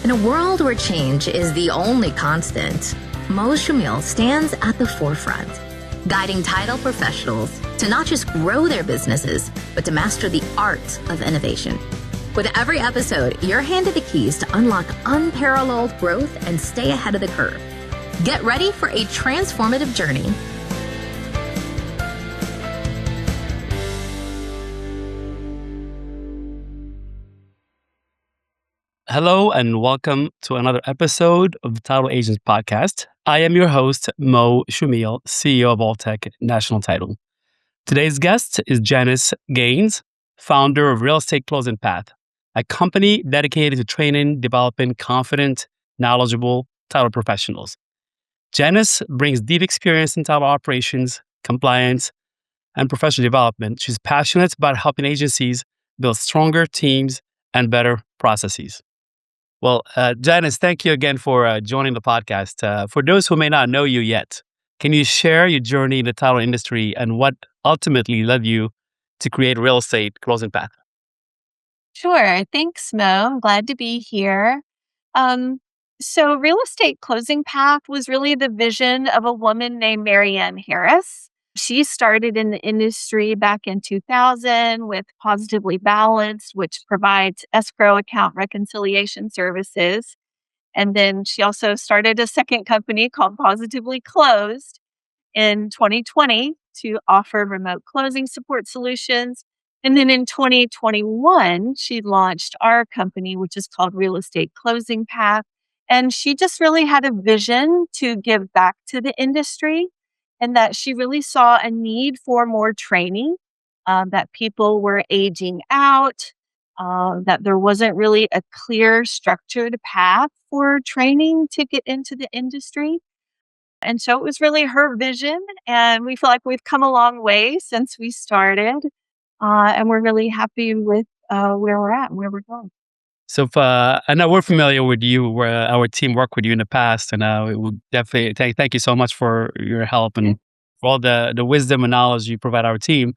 In a world where change is the only constant, Mo Shamil stands at the forefront, guiding title professionals to not just grow their businesses, but to master the art of innovation. With every episode, you're handed the keys to unlock unparalleled growth and stay ahead of the curve. Get ready for a transformative journey. Hello and welcome to another episode of the Title Agents Podcast. I am your host, Mo Shamil, CEO of Alltech National Title. Today's guest is Janis Gaines, founder of Real Estate Closing Path, a company dedicated to training, developing confident, knowledgeable title professionals. Janis brings deep experience in title operations, compliance, and professional development. She's passionate about helping agencies build stronger teams and better processes. Well, Janis, thank you again for joining the podcast. For those who may not know you yet, can you share your journey in the title industry and what ultimately led you to create Real Estate Closing Path? Sure. Thanks, Mo. I'm glad to be here. So Real Estate Closing Path was really the vision of a woman named Marianne Harris. She started in the industry back in 2000 with Positively Balanced, which provides escrow account reconciliation services. And then she also started a second company called Positively Closed in 2020 to offer remote closing support solutions. And then in 2021, she launched our company, which is called Real Estate Closing Path. And she just really had a vision to give back to the industry, and that she really saw a need for more training, that people were aging out, that there wasn't really a clear, structured path for training to get into the industry. And so it was really her vision, and we feel like we've come a long way since we started, and we're really happy with where we're at and where we're going. So, I know we're familiar with you, where our team worked with you in the past, and we would definitely thank you so much for your help and for all the wisdom and knowledge you provide our team.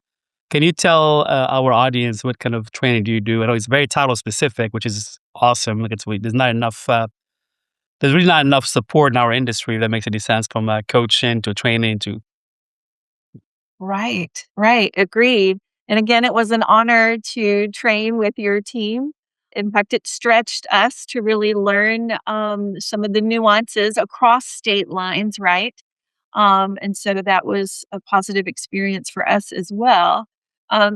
Can you tell our audience what kind of training do you do? I know it's very title specific, which is awesome. Like there's not enough. There's really not enough support in our industry that makes any sense, from coaching to training to. Right. Agreed. And again, it was an honor to train with your team. In fact, it stretched us to really learn some of the nuances across state lines, right? And so that was a positive experience for us as well.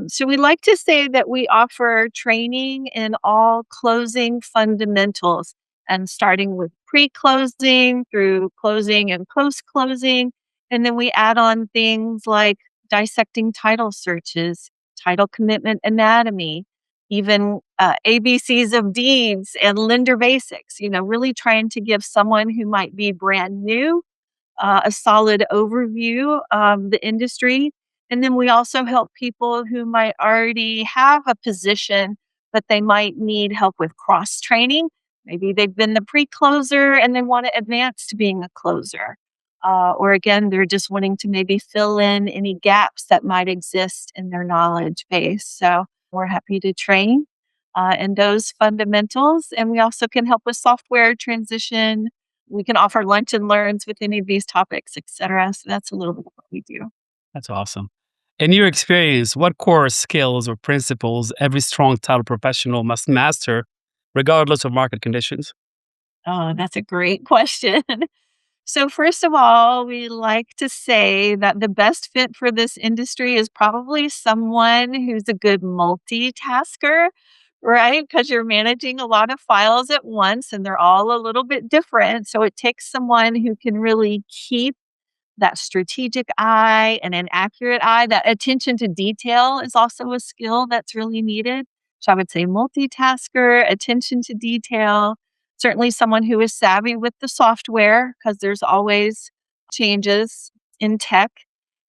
So we like to say that we offer training in all closing fundamentals, and starting with pre-closing through closing and post-closing. And then we add on things like dissecting title searches, title commitment anatomy, even ABCs of deeds and lender basics, really trying to give someone who might be brand new a solid overview of the industry. And then we also help people who might already have a position, but they might need help with cross training. Maybe they've been the pre-closer and they want to advance to being a closer. Or again, they're just wanting to maybe fill in any gaps that might exist in their knowledge base. So we're happy to train in those fundamentals. And we also can help with software transition. We can offer lunch and learns with any of these topics, et cetera. So that's a little bit of what we do. That's awesome. In your experience, what core skills or principles every strong title professional must master, regardless of market conditions? Oh, that's a great question. So first of all, we like to say that the best fit for this industry is probably someone who's a good multitasker, right? Because you're managing a lot of files at once and they're all a little bit different. So it takes someone who can really keep that strategic eye and an accurate eye. That attention to detail is also a skill that's really needed. So I would say multitasker, attention to detail, certainly someone who is savvy with the software, because there's always changes in tech.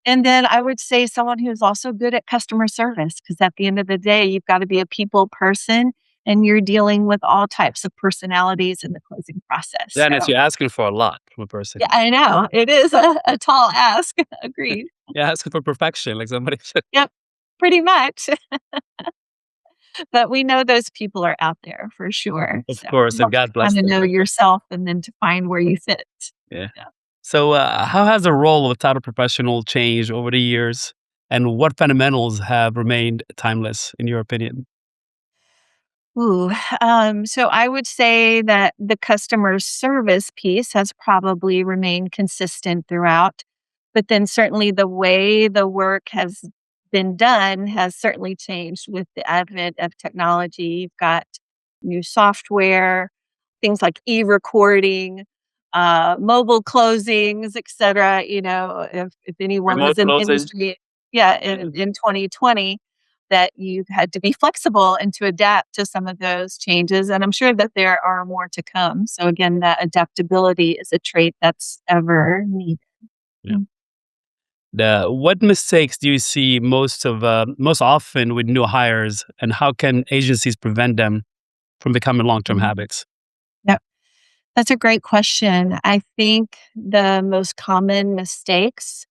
And then I would say someone who's also good at customer service, because at the end of the day, you've got to be a people person and you're dealing with all types of personalities in the closing process. Dennis, you're asking for a lot from a person. Yeah, I know. It is a tall ask. Agreed. You're asking for perfection, like somebody said. Yep, pretty much. But we know those people are out there for sure. Of So course, you and have to God bless kind of them. know yourself and then to find where you fit. Yeah. Yeah. So, how has the role of a title professional changed over the years, and what fundamentals have remained timeless, in your opinion? Ooh, so I would say that the customer service piece has probably remained consistent throughout, but then certainly the way the work has been done has certainly changed with the advent of technology. You've got new software, things like e-recording, mobile closings, et cetera. If anyone Remote was in the closing. industry, yeah, Yeah. in 2020, that you had to be flexible and to adapt to some of those changes. And I'm sure that there are more to come. So again, that adaptability is a trait that's ever needed. Yeah. What mistakes do you see most often with new hires, and how can agencies prevent them from becoming long-term Mhm. habits? Yep. That's a great question. I think the most common mistakes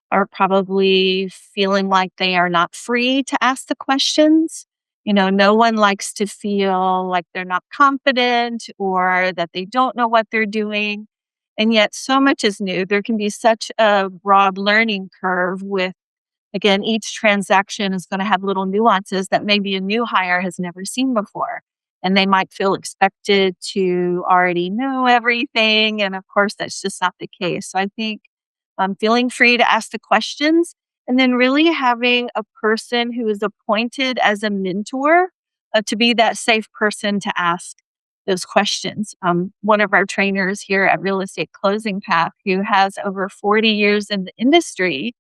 are probably feeling like they are not free to ask the questions. No one likes to feel like they're not confident or that they don't know what they're doing. And yet, so much is new. There can be such a broad learning curve with, again, each transaction is going to have little nuances that maybe a new hire has never seen before. And they might feel expected to already know everything. And of course, that's just not the case. So I think feeling free to ask the questions and then really having a person who is appointed as a mentor to be that safe person to ask those questions. One of our trainers here at Real Estate Closing Path, who has over 40 years in the industry,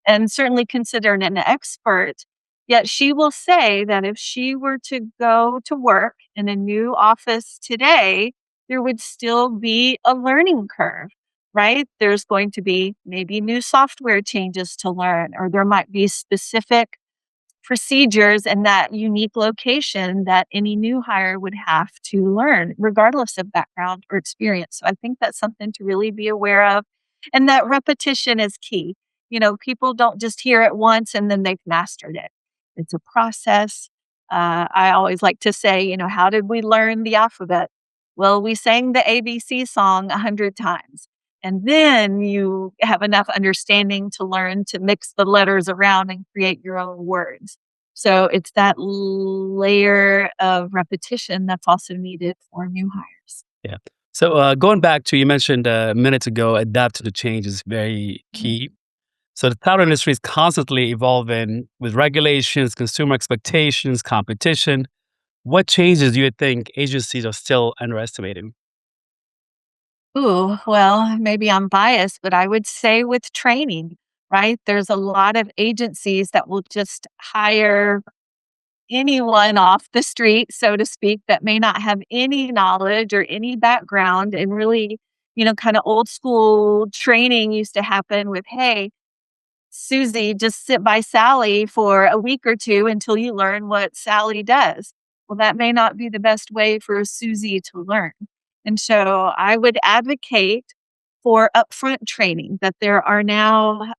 and certainly considered an expert. Yet she will say that if she were to go to work in a new office today, there would still be a learning curve, right? There's going to be maybe new software changes to learn, or there might be specific procedures in that unique location that any new hire would have to learn, regardless of background or experience. So I think that's something to really be aware of. And that repetition is key. People don't just hear it once and then they've mastered it. It's a process. I always like to say, how did we learn the alphabet? Well, we sang the ABC song 100 times. And then you have enough understanding to learn to mix the letters around and create your own words. So it's that layer of repetition that's also needed for new hires. Yeah. So, going back to, you mentioned minutes ago, adapt to the change is very Mhm. key. So the title industry is constantly evolving with regulations, consumer expectations, competition. What changes do you think agencies are still underestimating? Ooh, well, maybe I'm biased, but I would say with training, right? There's a lot of agencies that will just hire anyone off the street, so to speak, that may not have any knowledge or any background. And really, kind of old school training used to happen with, hey, Susie, just sit by Sally for a week or two until you learn what Sally does. Well, that may not be the best way for Susie to learn. And so I would advocate for upfront training, that there are now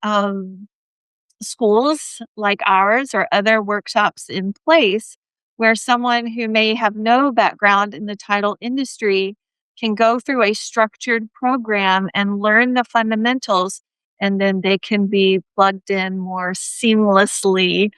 schools like ours or other workshops in place where someone who may have no background in the title industry can go through a structured program and learn the fundamentals, and then they can be plugged in more seamlessly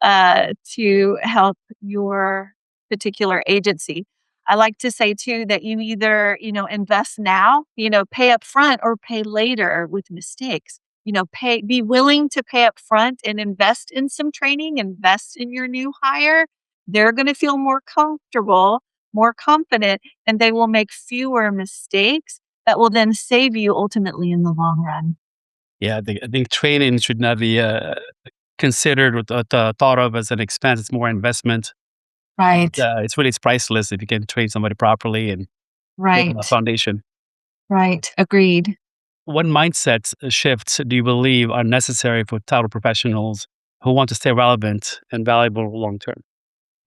to help your particular agency. I like to say too that you either, invest now, pay up front, or pay later with mistakes. Be willing to pay up front and invest in some training, invest in your new hire. They're going to feel more comfortable, more confident, and they will make fewer mistakes that will then save you ultimately in the long run. Yeah, I think training should not be considered or thought of as an expense. It's more investment. Right, It's priceless if you can train somebody properly and give them a right, foundation. right. Agreed. What mindset shifts do you believe are necessary for title professionals who want to stay relevant and valuable long term?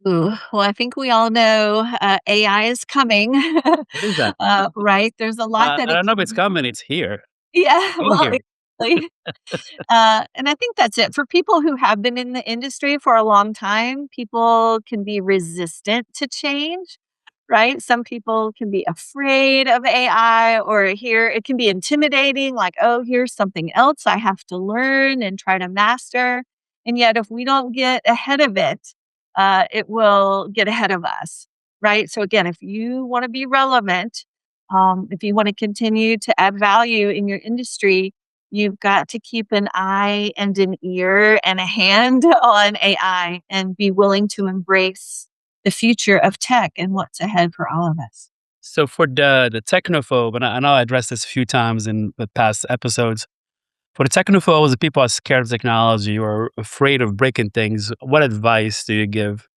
Ooh, well, I think we all know AI is coming, What is that? right? There's a lot that I it don't know if can it's do. coming. It's here. Yeah, Been well, here. And I think that's it. For people who have been in the industry for a long time, people can be resistant to change, right? Some people can be afraid of AI, or here it can be intimidating, like, oh, here's something else I have to learn and try to master. And yet, if we don't get ahead of it, it will get ahead of us, right? So, again, if you want to be relevant, if you want to continue to add value in your industry, you've got to keep an eye and an ear and a hand on AI and be willing to embrace the future of tech and what's ahead for all of us. So for the technophobe, and I know I addressed this a few times in the past episodes. For the technophobes, the people are scared of technology or afraid of breaking things. What advice do you give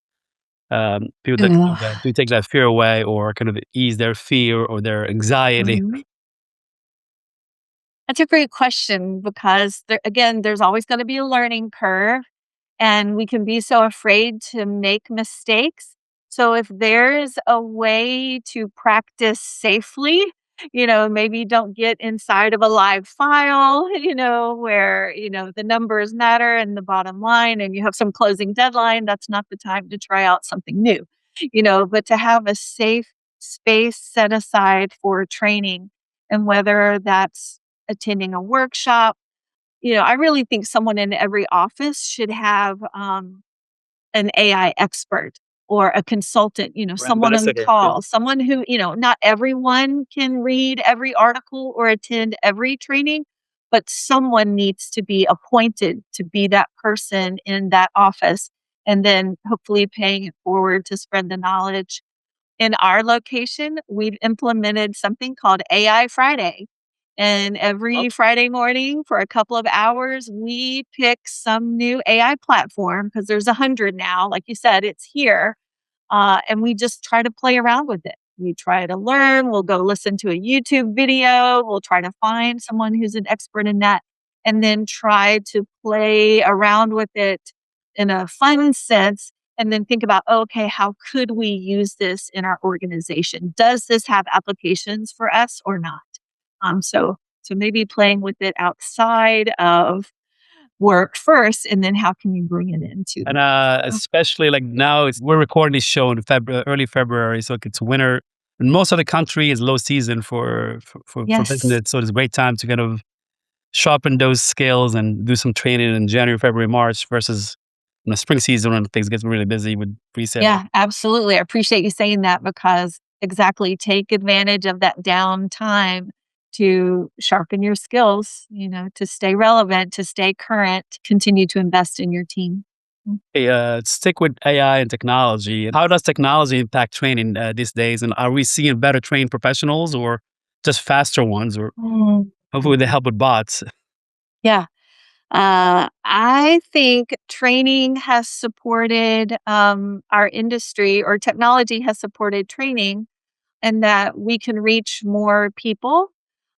people that Ugh. do take that fear away, or kind of ease their fear or their anxiety? Mhm. That's a great question because again, there's always going to be a learning curve. And we can be so afraid to make mistakes. So if there's a way to practice safely, maybe don't get inside of a live file, where, the numbers matter and the bottom line and you have some closing deadline, that's not the time to try out something new, but to have a safe space set aside for training, and whether that's attending a workshop. I really think someone in every office should have an AI expert or a consultant, someone on Ambassador. Yeah. call, someone who, not everyone can read every article or attend every training, but someone needs to be appointed to be that person in that office, and then hopefully paying it forward to spread the knowledge. In our location, we've implemented something called AI Friday. And Oh, every Friday morning for a couple of hours, we pick some new AI platform because there's 100 now. Like you said, it's here. And we just try to play around with it. We try to learn. We'll go listen to a YouTube video. We'll try to find someone who's an expert in that and then try to play around with it in a fun sense. And then think about, okay, how could we use this in our organization? Does this have applications for us or not? So maybe playing with it outside of work first, and then how can you bring it into the and work? especially like now, we're recording this show in early February, so it's winter. And most of the country is low season for Yes. business, so it's a great time to kind of sharpen those skills and do some training in January, February, March versus in the spring season when things get really busy with pre-sale. Yeah, absolutely. I appreciate you saying that because exactly, take advantage of that downtime to sharpen your skills, to stay relevant, to stay current, continue to invest in your team. Mm. Hey, stick with AI and technology. How does technology impact training these days? And are we seeing better trained professionals or just faster ones? Or Mm. hopefully with the help with bots? Yeah. I think training has supported our industry, or technology has supported training, and that we can reach more people.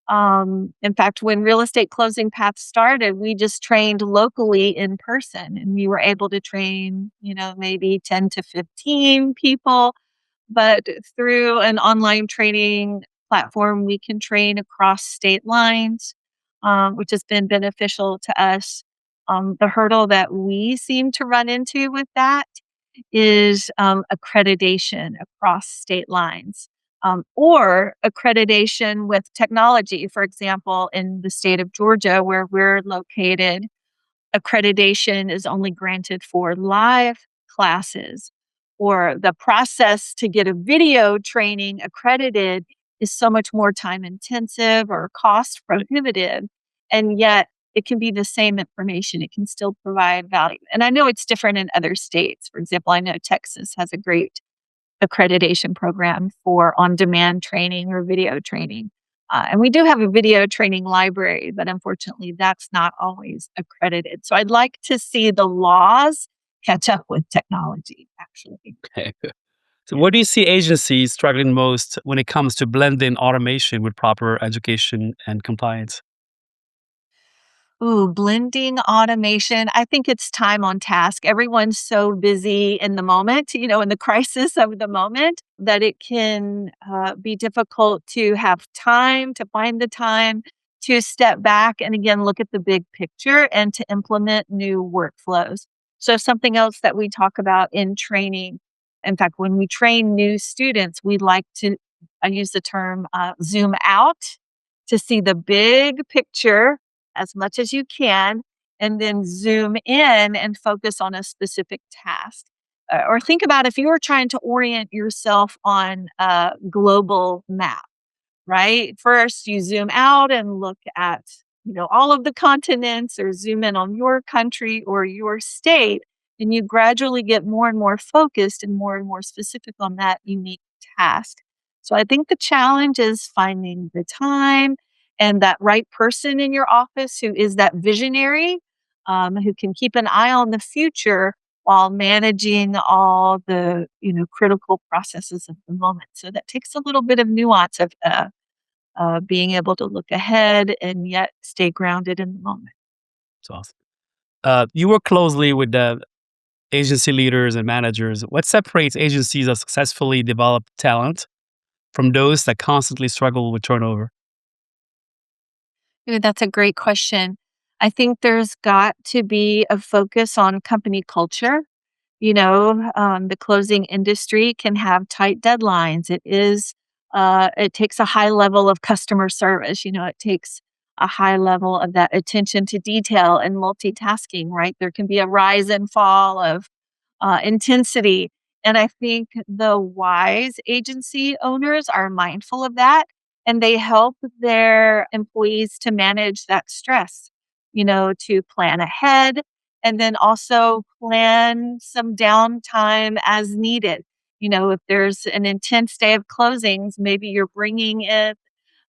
In fact, when Real Estate Closing Path started, we just trained locally in person, and we were able to train, maybe 10 to 15 people. But through an online training platform, we can train across state lines, which has been beneficial to us. The hurdle that we seem to run into with that is accreditation across state lines, or accreditation with technology. For example, in the state of Georgia, where we're located, accreditation is only granted for live classes, or the process to get a video training accredited is so much more time intensive or cost prohibitive. And yet it can be the same information. It can still provide value. And I know it's different in other states. For example, I know Texas has a great accreditation program for on demand training or video training. And we do have a video training library, but unfortunately, that's not always accredited. So I'd like to see the laws catch up with technology, actually. Okay. So, where do you see agencies struggling most when it comes to blending automation with proper education and compliance? Ooh, blending automation. I think it's time on task. Everyone's so busy in the moment, in the crisis of the moment, that it can be difficult to have time, to find the time to step back and again, look at the big picture and to implement new workflows. So something else that we talk about in training, in fact, when we train new students, we like to, I use the term zoom out to see the big picture as much as you can, and then zoom in and focus on a specific task. Or think about if you were trying to orient yourself on a global map, right? First, you zoom out and look at, all of the continents or zoom in on your country or your state, and you gradually get more and more focused and more specific on that unique task. So I think the challenge is finding the time and that right person in your office who is that visionary, who can keep an eye on the future while managing all the critical processes of the moment. So that takes a little bit of nuance of being able to look ahead and yet stay grounded in the moment. It's awesome. You work closely with the agency leaders and managers. What separates agencies that successfully develop talent from those that constantly struggle with turnover? Ooh, that's a great question. I think there's got to be a focus on company culture. The closing industry can have tight deadlines. It takes a high level of customer service. It takes a high level of that attention to detail and multitasking, right? There can be a rise and fall of intensity. And I think the wise agency owners are mindful of that and they help their employees to manage that stress, to plan ahead and then also plan some downtime as needed. If there's an intense day of closings, maybe you're bringing in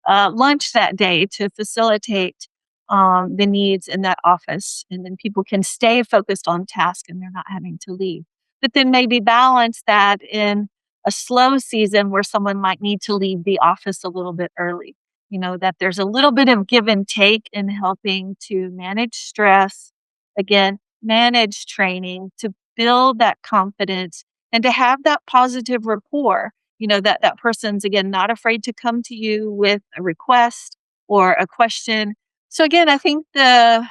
lunch that day to facilitate the needs in that office. And then people can stay focused on task and they're not having to leave. But then maybe balance that in a slow season where someone might need to leave the office a little bit early. That there's a little bit of give and take in helping to manage stress, again, manage training, to build that confidence and to have that positive rapport, that person's again not afraid to come to you with a request or a question. So again, I think the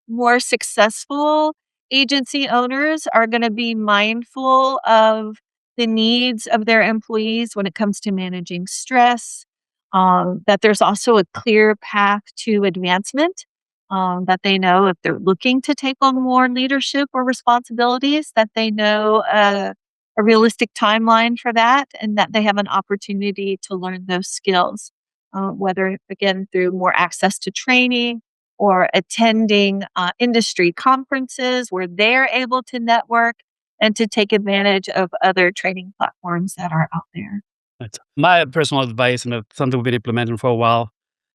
more successful agency owners are going to be mindful of the needs of their employees when it comes to managing stress, that there's also a clear path to advancement, that they know if they're looking to take on more leadership or responsibilities, that they know a realistic timeline for that and that they have an opportunity to learn those skills, whether, again, through more access to training or attending industry conferences where they're able to network and to take advantage of other training platforms that are out there. That's my personal advice, and something we've been implementing for a while,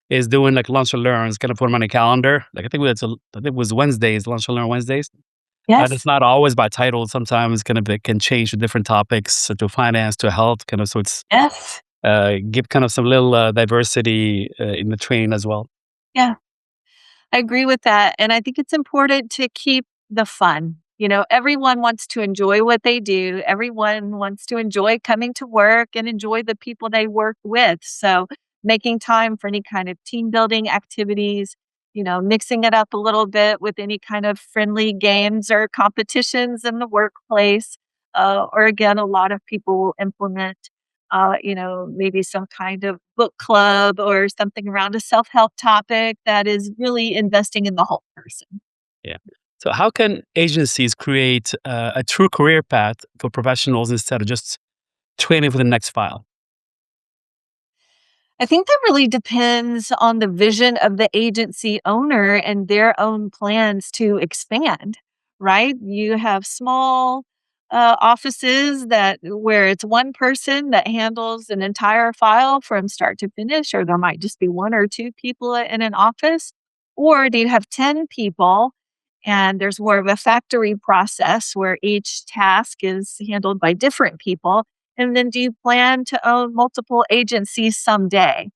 is doing like lunch and learns, kind of put them on a calendar. Like I think it was Wednesdays, lunch and learn Wednesdays. And it's Yes. not always by title. Sometimes kind of it can change to different topics, so to finance, to health, kind of. So it's Yes. give kind of some little diversity in the training as well. Yeah. I agree with that. And I think it's important to keep the fun. Everyone wants to enjoy what they do. Everyone wants to enjoy coming to work and enjoy the people they work with. So making time for any kind of team building activities, mixing it up a little bit with any kind of friendly games or competitions in the workplace. Or again, a lot of people will implement maybe some kind of book club or something around a self-help topic that is really investing in the whole person. Yeah. So how can agencies create a true career path for professionals instead of just training for the next file? I think that really depends on the vision of the agency owner and their own plans to expand, right? You have small offices that where it's one person that handles an entire file from start to finish, or there might just be one or two people in an office, or do you have 10 people and there's more of a factory process where each task is handled by different people? And then do you plan to own multiple agencies someday?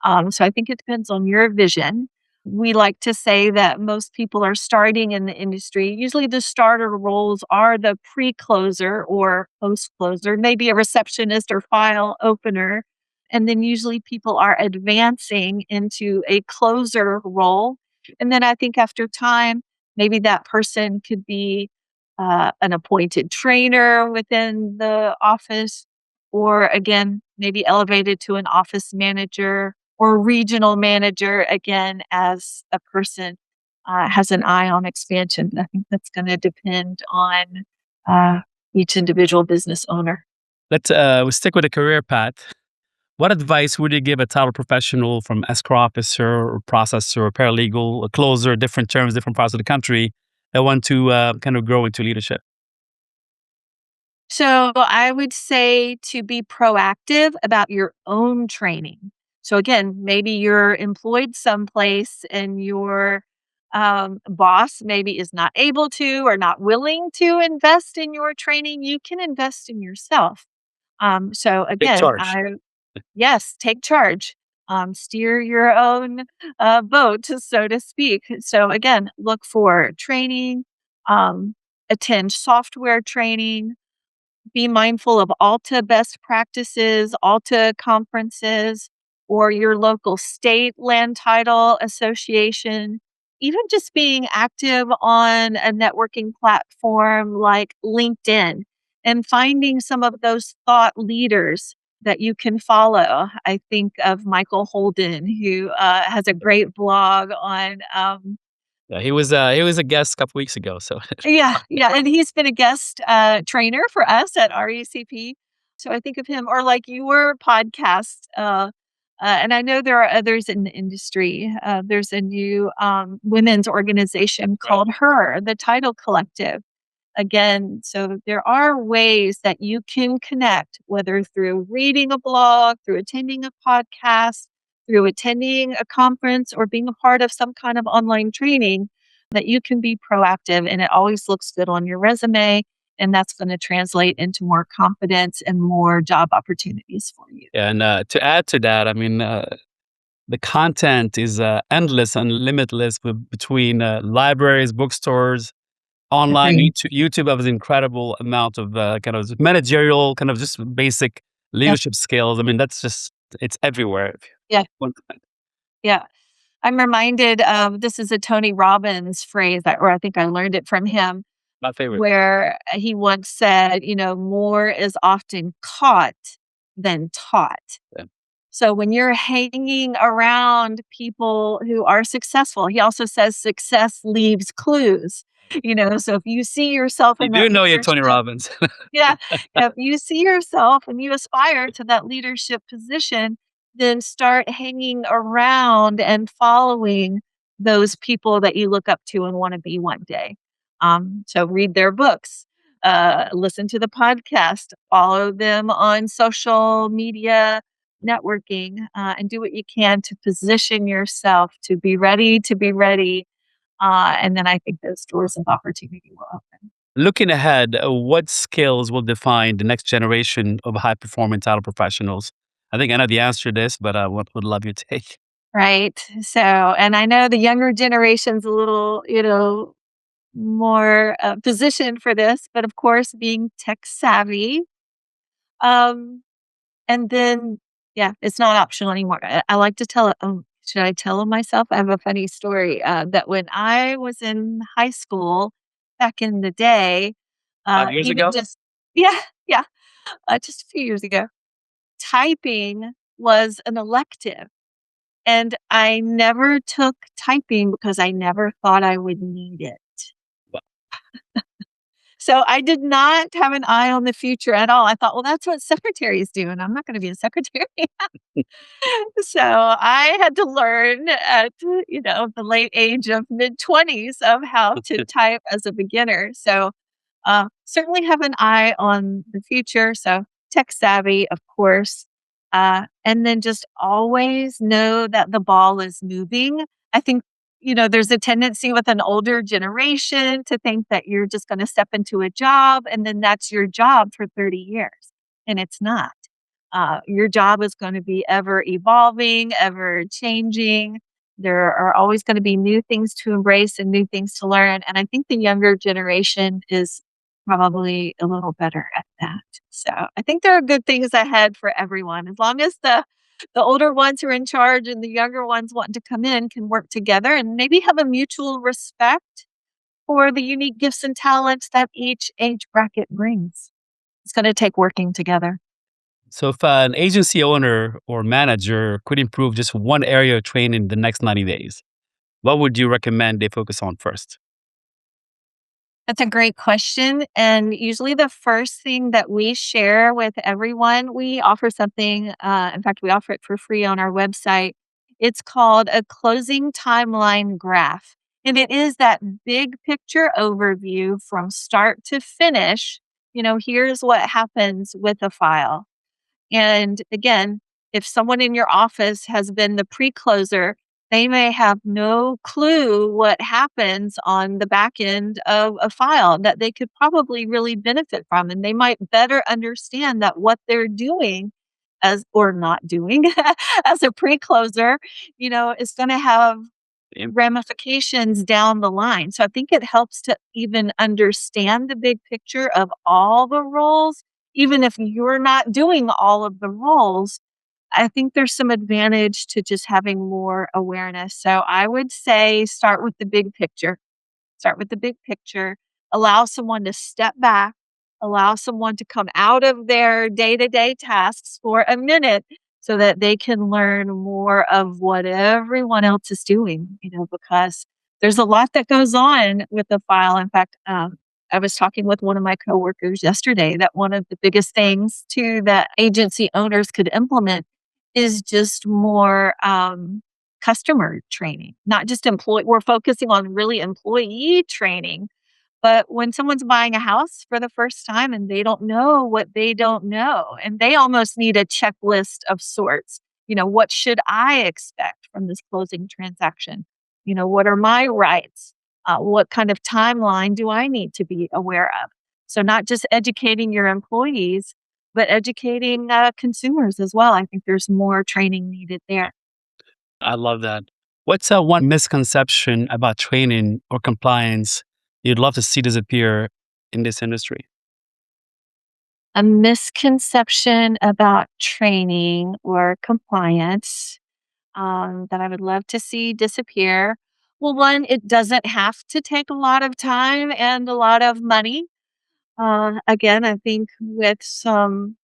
So I think it depends on your vision. We like to say that most people are starting in the industry. Usually the starter roles are the pre-closer or post-closer, maybe a receptionist or file opener. And then usually people are advancing into a closer role. And then I think after time, maybe that person could be an appointed trainer within the office, or again, maybe elevated to an office manager or regional manager again as a person has an eye on expansion. I think that's going to depend on uh, each individual business owner. Let's we stick with the career path. What advice would you give a title professional from escrow officer or processor or paralegal, a closer, different terms, different parts of the country that want to kind of grow into leadership? So I would say to be proactive about your own training. So again, maybe you're employed someplace and your boss maybe is not able to or not willing to invest in your training. You can invest in yourself. So Take again, charge. yes, take charge. Steer your own boat, so to speak. So again, look for training, um, attend software training, be mindful of Alta best practices, Alta conferences, or your local state land title association. Even just being active on a networking platform like LinkedIn and finding some of those thought leaders that you can follow. I think of Michael Holden, who has a great blog on Yeah, he was a guest a couple weeks ago. So yeah, yeah, and he's been a guest, trainer for us at RECP. So I think of him or like your podcast, and I know there are others in the industry. There's a new, women's organization right. called HER, the Title Collective. Again, so there are ways that you can connect, whether through reading a blog, through attending a podcast, through attending a conference, or being a part of some kind of online training, that you can be proactive and it always looks good on your resume. And that's going to translate into more confidence and more job opportunities for you. And to add to that, I mean, the content is endless and limitless between libraries, bookstores, online. Agreed. YouTube has an incredible amount of kind of managerial, kind of just basic Yeah. leadership skills. I mean, that's just, it's everywhere. Yeah. Yeah. I'm reminded of this is a Tony Robbins phrase or I think I learned it from him, My favorite. where he once said, more is often caught than taught. Yeah. So when you're hanging around people who are successful, he also says success leaves clues. So if you see yourself You in do that know you're Tony leadership, Robbins. yeah, if you see yourself and you aspire to that leadership position, then start hanging around and following those people that you look up to and want to be one day. So read their books, listen to the podcast, follow them on social media networking, and do what you can to position yourself to be ready, and then I think those doors of opportunity will open. Looking ahead, what skills will define the next generation of high performing title professionals? I think I know the answer to this, but I would love your take. Right. So, and I know the younger generation's a little, more positioned for this, but of course, being tech savvy. Um, and then, yeah, it's not optional anymore. I like to tell it. Oh, should I tell it myself? I have a funny story that when I was in high school back in the day, 5 years even ago? just, yeah, yeah, just a few years ago, typing was an elective. And I never took typing because I never thought I would need it. Well, So I did not have an eye on the future at all. I thought, well, that's what secretaries do, and I'm not going to be a secretary. So I had to learn at, the late age of mid-20s of how to type as a beginner. So certainly have an eye on the future. So tech savvy, of course. And then just always know that the ball is moving. I think, there's a tendency with an older generation to think that you're just going to step into a job and then that's your job for 30 years. And it's not. Your job is going to be ever evolving, ever changing. There are always going to be new things to embrace and new things to learn. And I think the younger generation is probably a little better at that. So I think there are good things ahead for everyone. As long as the older ones who are in charge and the younger ones wanting to come in can work together and maybe have a mutual respect for the unique gifts and talents that each age bracket brings. It's going to take working together. So, if an agency owner or manager could improve just one area of training in the next 90 days, what would you recommend they focus on first? That's a great question. And usually, the first thing that we share with everyone, we offer something. In fact, we offer it for free on our website. It's called a closing timeline graph. And it is that big picture overview from start to finish. Here's what happens with a file. And again, if someone in your office has been the pre-closer, they may have no clue what happens on the back end of a file that they could probably really benefit from. And they might better understand that what they're doing as or not doing as a pre-closer, is going to have ramifications down the line. So I think it helps to even understand the big picture of all the roles, even if you're not doing all of the roles. I think there's some advantage to just having more awareness. So I would say start with the big picture. Start with the big picture. Allow someone to step back, allow someone to come out of their day to day tasks for a minute so that they can learn more of what everyone else is doing, because there's a lot that goes on with the file. In fact, I was talking with one of my coworkers yesterday that one of the biggest things too that agency owners could implement is just more customer training, not just employee. We're focusing on really employee training. But when someone's buying a house for the first time and they don't know what they don't know, and they almost need a checklist of sorts, what should I expect from this closing transaction? What are my rights? What kind of timeline do I need to be aware of? So, not just educating your employees, but educating consumers as well. I think there's more training needed there. I love that. What's one misconception about training or compliance you'd love to see disappear in this industry? A misconception about training or compliance that I would love to see disappear. Well, one, it doesn't have to take a lot of time and a lot of money. Again, I think with some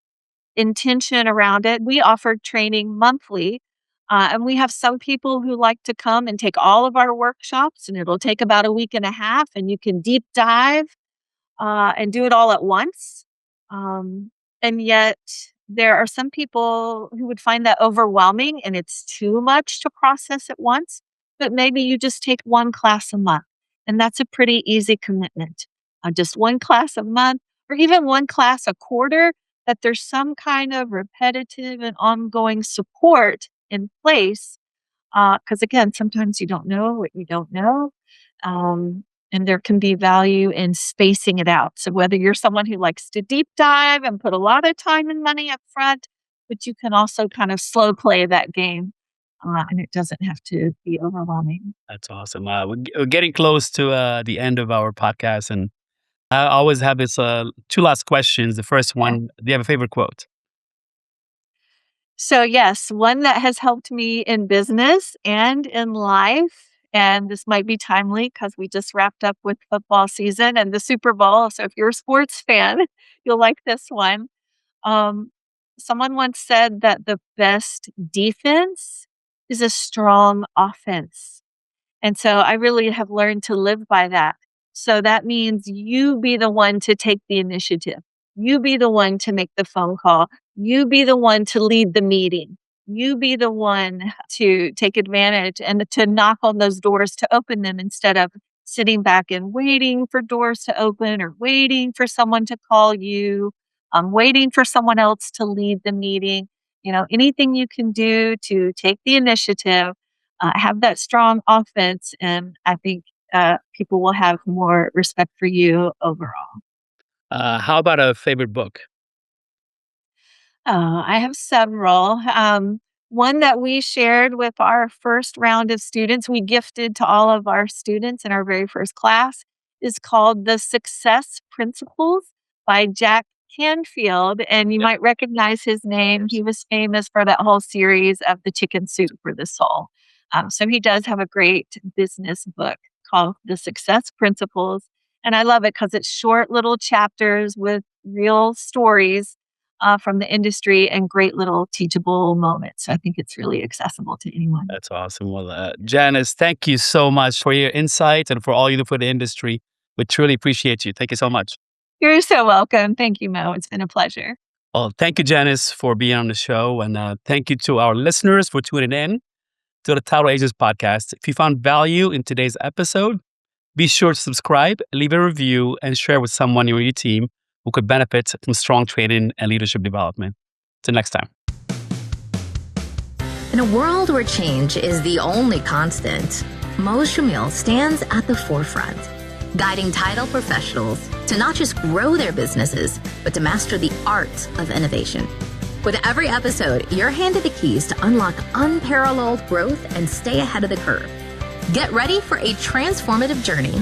intention around it, we offer training monthly. And we have some people who like to come and take all of our workshops, and it'll take about a week and a half, and you can deep dive and do it all at once. And yet, there are some people who would find that overwhelming and it's too much to process at once. But maybe you just take one class a month, and that's a pretty easy commitment. Just one class a month, or even one class a quarter, that there's some kind of repetitive and ongoing support in place. Because again, sometimes you don't know what you don't know. Um, and there can be value in spacing it out. So whether you're someone who likes to deep dive and put a lot of time and money up front, but you can also kind of slow play that game, and it doesn't have to be overwhelming. That's awesome. We're getting close to the end of our podcast, and I always have this two last questions. The first Yeah. one: do you have a favorite quote? So yes, one that has helped me in business and in life, and this might be timely because we just wrapped up with football season and the Super Bowl. So if you're a sports fan, you'll like this one. Um, Someone once said that the best defense is a strong offense. And so I really have learned to live by that. So that means you be the one to take the initiative. You be the one to make the phone call. You be the one to lead the meeting. You be the one to take advantage and to knock on those doors to open them instead of sitting back and waiting for doors to open or waiting for someone to call you, waiting for someone else to lead the meeting. Anything you can do to take the initiative, have that strong offense, and I think people will have more respect for you overall. How about a favorite book? I have several. One that we shared with our first round of students, we gifted to all of our students in our very first class. is called The Success Principles by Jack Canfield. And you might recognize his name. He was famous for that whole series of The Chicken Soup for the Soul. So he does have a great business book called The Success Principles. And I love it because it's short little chapters with real stories from the industry and great little teachable moments. So I think it's really accessible to anyone. That's awesome. Well, Janis, thank you so much for your insight and for all you do for the industry. We truly appreciate you. Thank you so much. You're so welcome. Thank you, Mo. It's been a pleasure. Well, thank you, Janis, for being on the show. And thank you to our listeners for tuning in to the Title Agents Podcast. If you found value in today's episode, be sure to subscribe, leave a review, and share with someone in your team who could benefit from strong training and leadership development. Till next time. In a world where change is the only constant, Mo Shamil stands at the forefront, guiding title professionals to not just grow their businesses, but to master the art of innovation. With every episode, you're handed the keys to unlock unparalleled growth and stay ahead of the curve. Get ready for a transformative journey